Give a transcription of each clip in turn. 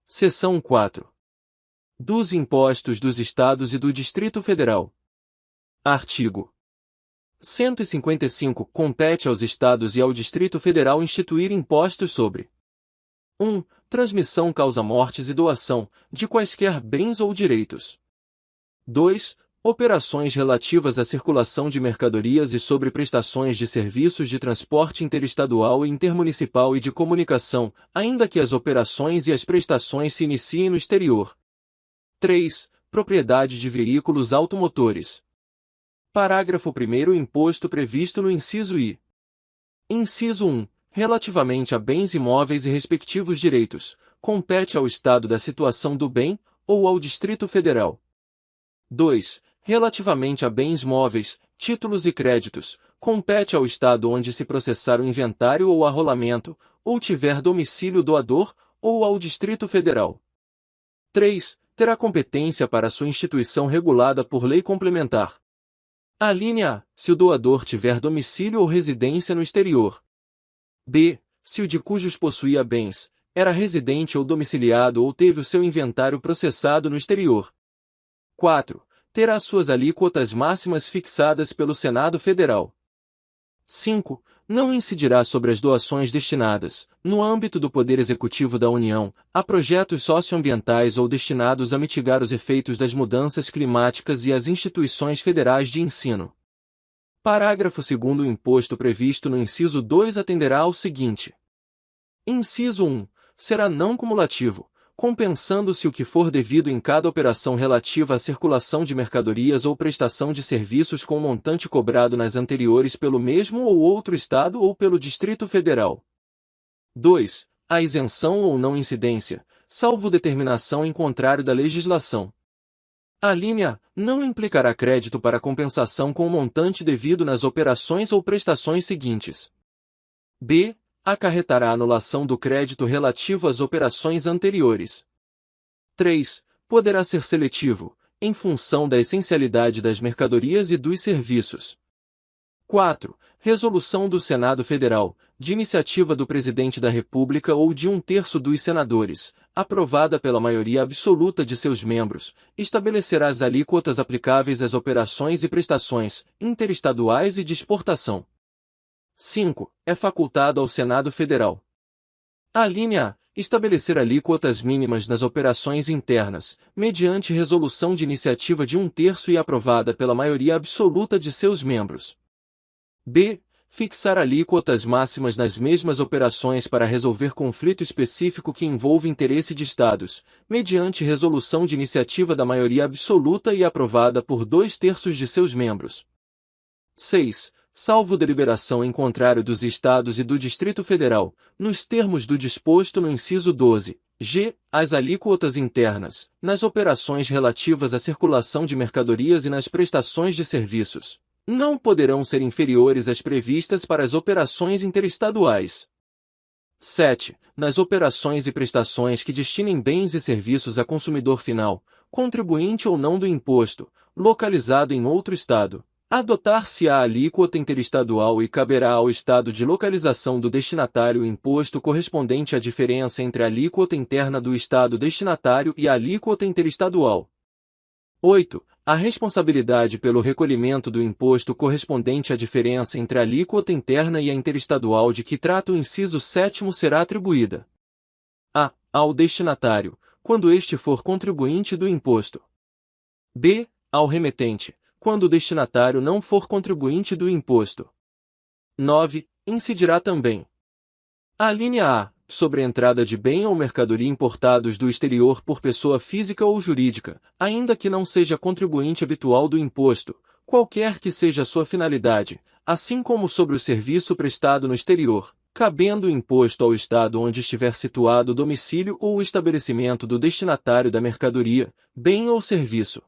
Seção 4. Dos impostos dos Estados e do Distrito Federal. Artigo 155. Compete aos Estados e ao Distrito Federal instituir impostos sobre 1. Transmissão causa-mortes e doação, de quaisquer bens ou direitos. 2. Operações relativas à circulação de mercadorias e sobre prestações de serviços de transporte interestadual e intermunicipal e de comunicação, ainda que as operações e as prestações se iniciem no exterior. 3. Propriedade de veículos automotores. Parágrafo 1º. Imposto previsto no inciso I. Inciso 1. Relativamente a bens imóveis e respectivos direitos, compete ao Estado da situação do bem, ou ao Distrito Federal. 2. Relativamente a bens móveis, títulos e créditos, compete ao Estado onde se processar o inventário ou arrolamento, ou tiver domicílio doador, ou ao Distrito Federal. 3. Terá competência para sua instituição regulada por lei complementar. Alínea A. Se o doador tiver domicílio ou residência no exterior. B. Se o de cujos possuía bens, era residente ou domiciliado ou teve o seu inventário processado no exterior. 4. Terá suas alíquotas máximas fixadas pelo Senado Federal. 5. Não incidirá sobre as doações destinadas, no âmbito do Poder Executivo da União, a projetos socioambientais ou destinados a mitigar os efeitos das mudanças climáticas e às instituições federais de ensino. Parágrafo 2º. O imposto previsto no inciso 2 atenderá ao seguinte. Inciso 1. Será não cumulativo, compensando-se o que for devido em cada operação relativa à circulação de mercadorias ou prestação de serviços com o montante cobrado nas anteriores pelo mesmo ou outro Estado ou pelo Distrito Federal. 2. A isenção ou não incidência, salvo determinação em contrário da legislação. A linha não implicará crédito para compensação com o montante devido nas operações ou prestações seguintes. B. Acarretará anulação do crédito relativo às operações anteriores. 3. Poderá ser seletivo, em função da essencialidade das mercadorias e dos serviços. 4. Resolução do Senado Federal, de iniciativa do Presidente da República ou de 1/3 dos senadores, aprovada pela maioria absoluta de seus membros, estabelecerá as alíquotas aplicáveis às operações e prestações, interestaduais e de exportação. 5. É facultado ao Senado Federal. A linha A. Estabelecer alíquotas mínimas nas operações internas, mediante resolução de iniciativa de 1/3 e aprovada pela maioria absoluta de seus membros. B. Fixar alíquotas máximas nas mesmas operações para resolver conflito específico que envolva interesse de Estados, mediante resolução de iniciativa da maioria absoluta e aprovada por 2/3 de seus membros. 6. Salvo deliberação em contrário dos Estados e do Distrito Federal, nos termos do disposto no inciso 12, g. As alíquotas internas, nas operações relativas à circulação de mercadorias e nas prestações de serviços, não poderão ser inferiores às previstas para as operações interestaduais. 7. Nas operações e prestações que destinem bens e serviços a consumidor final, contribuinte ou não do imposto, localizado em outro Estado, adotar-se-á a alíquota interestadual e caberá ao Estado de localização do destinatário o imposto correspondente à diferença entre a alíquota interna do Estado destinatário e a alíquota interestadual. 8. A responsabilidade pelo recolhimento do imposto correspondente à diferença entre a alíquota interna e a interestadual de que trata o inciso 7º será atribuída a. Ao destinatário, quando este for contribuinte do imposto. B. Ao remetente, quando o destinatário não for contribuinte do imposto. 9. Incidirá também a linha A, sobre a entrada de bem ou mercadoria importados do exterior por pessoa física ou jurídica, ainda que não seja contribuinte habitual do imposto, qualquer que seja a sua finalidade, assim como sobre o serviço prestado no exterior, cabendo o imposto ao Estado onde estiver situado o domicílio ou o estabelecimento do destinatário da mercadoria, bem ou serviço.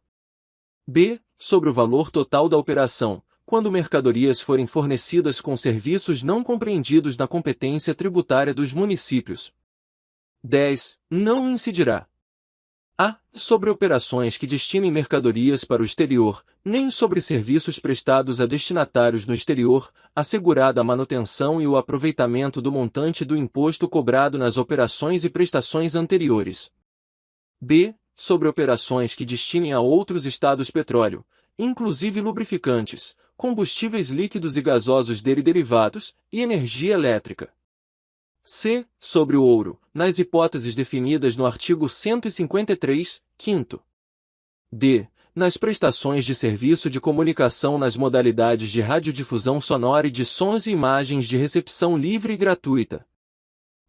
B. Sobre o valor total da operação, quando mercadorias forem fornecidas com serviços não compreendidos na competência tributária dos municípios. 10. Não incidirá a. Sobre operações que destinem mercadorias para o exterior, nem sobre serviços prestados a destinatários no exterior, assegurada a manutenção e o aproveitamento do montante do imposto cobrado nas operações e prestações anteriores. b. Sobre operações que destinem a outros estados petróleo, inclusive lubrificantes, combustíveis líquidos e gasosos dele derivados, e energia elétrica. C. Sobre o ouro, nas hipóteses definidas no artigo 153, 5º. D. Nas prestações de serviço de comunicação nas modalidades de radiodifusão sonora e de sons e imagens de recepção livre e gratuita.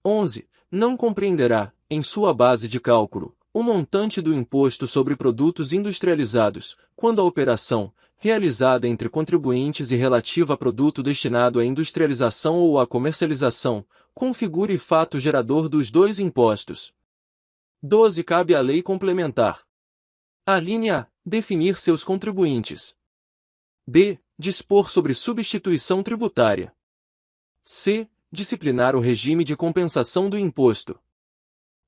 11. Não compreenderá, em sua base de cálculo, o montante do imposto sobre produtos industrializados, quando a operação, realizada entre contribuintes e relativa a produto destinado à industrialização ou à comercialização, configure fato gerador dos dois impostos. 12. Cabe à lei complementar. A linha A. Definir seus contribuintes. B. Dispor sobre substituição tributária. C. Disciplinar o regime de compensação do imposto.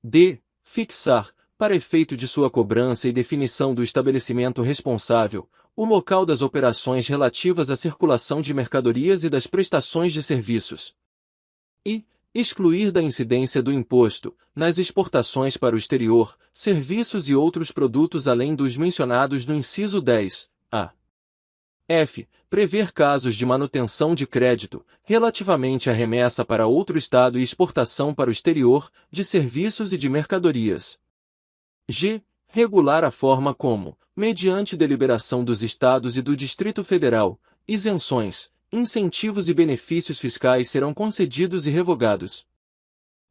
D. Fixar, para efeito de sua cobrança e definição do estabelecimento responsável, o local das operações relativas à circulação de mercadorias e das prestações de serviços. E. Excluir da incidência do imposto, nas exportações para o exterior, serviços e outros produtos além dos mencionados no inciso 10, a. F. Prever casos de manutenção de crédito, relativamente à remessa para outro estado e exportação para o exterior, de serviços e de mercadorias. G. Regular a forma como, mediante deliberação dos estados e do Distrito Federal, isenções, incentivos e benefícios fiscais serão concedidos e revogados.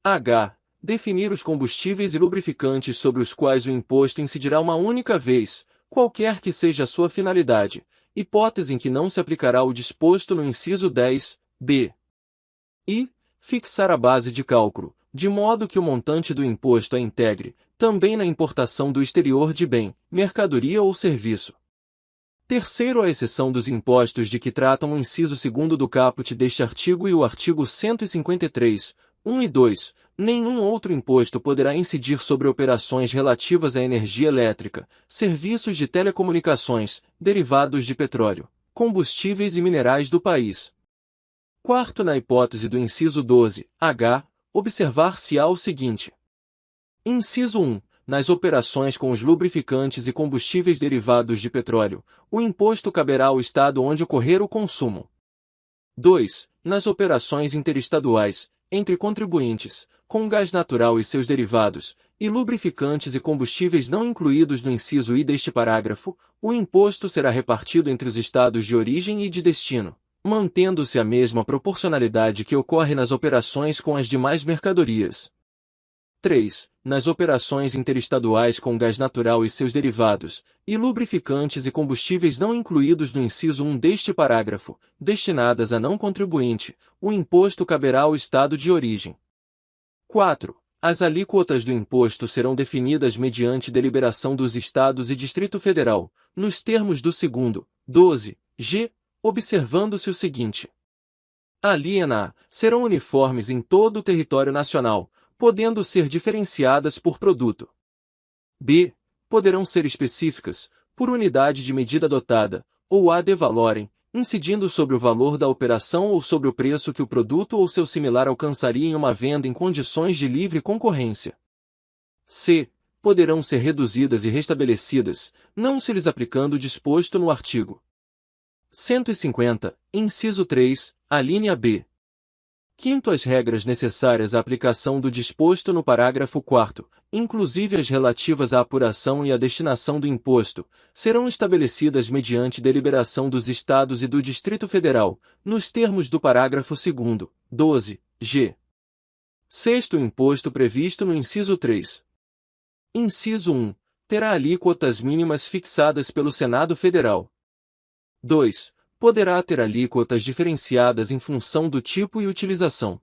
H. Definir os combustíveis e lubrificantes sobre os quais o imposto incidirá uma única vez, qualquer que seja a sua finalidade, hipótese em que não se aplicará o disposto no inciso 10, b. E. Fixar a base de cálculo, de modo que o montante do imposto a integre, também na importação do exterior de bem, mercadoria ou serviço. Terceiro, a exceção dos impostos de que tratam o inciso 2º do caput deste artigo e o artigo 153, 1 e 2, nenhum outro imposto poderá incidir sobre operações relativas à energia elétrica, serviços de telecomunicações, derivados de petróleo, combustíveis e minerais do país. Quarto, na hipótese do inciso 12, h, observar-se-á o seguinte. Inciso 1. Nas operações com os lubrificantes e combustíveis derivados de petróleo, o imposto caberá ao estado onde ocorrer o consumo. 2. Nas operações interestaduais, entre contribuintes, com gás natural e seus derivados, e lubrificantes e combustíveis não incluídos no inciso I deste parágrafo, o imposto será repartido entre os estados de origem e de destino, mantendo-se a mesma proporcionalidade que ocorre nas operações com as demais mercadorias. 3. Nas operações interestaduais com gás natural e seus derivados, e lubrificantes e combustíveis não incluídos no inciso 1 deste parágrafo, destinadas a não contribuinte, o imposto caberá ao estado de origem. 4. As alíquotas do imposto serão definidas mediante deliberação dos Estados e Distrito Federal, nos termos do 2º, 12, g, observando-se o seguinte. A alíquota A serão uniformes em todo o território nacional, podendo ser diferenciadas por produto. B. Poderão ser específicas, por unidade de medida adotada, ou ad valorem, incidindo sobre o valor da operação ou sobre o preço que o produto ou seu similar alcançaria em uma venda em condições de livre concorrência. C. Poderão ser reduzidas e restabelecidas, não se lhes aplicando o disposto no artigo 150, inciso 3, alínea B. Quinto, as regras necessárias à aplicação do disposto no parágrafo 4º, inclusive as relativas à apuração e à destinação do imposto, serão estabelecidas mediante deliberação dos Estados e do Distrito Federal, nos termos do parágrafo 2º, 12, g. Sexto, o imposto previsto no inciso 3. Inciso 1. Terá alíquotas mínimas fixadas pelo Senado Federal. 2. Poderá ter alíquotas diferenciadas em função do tipo e utilização.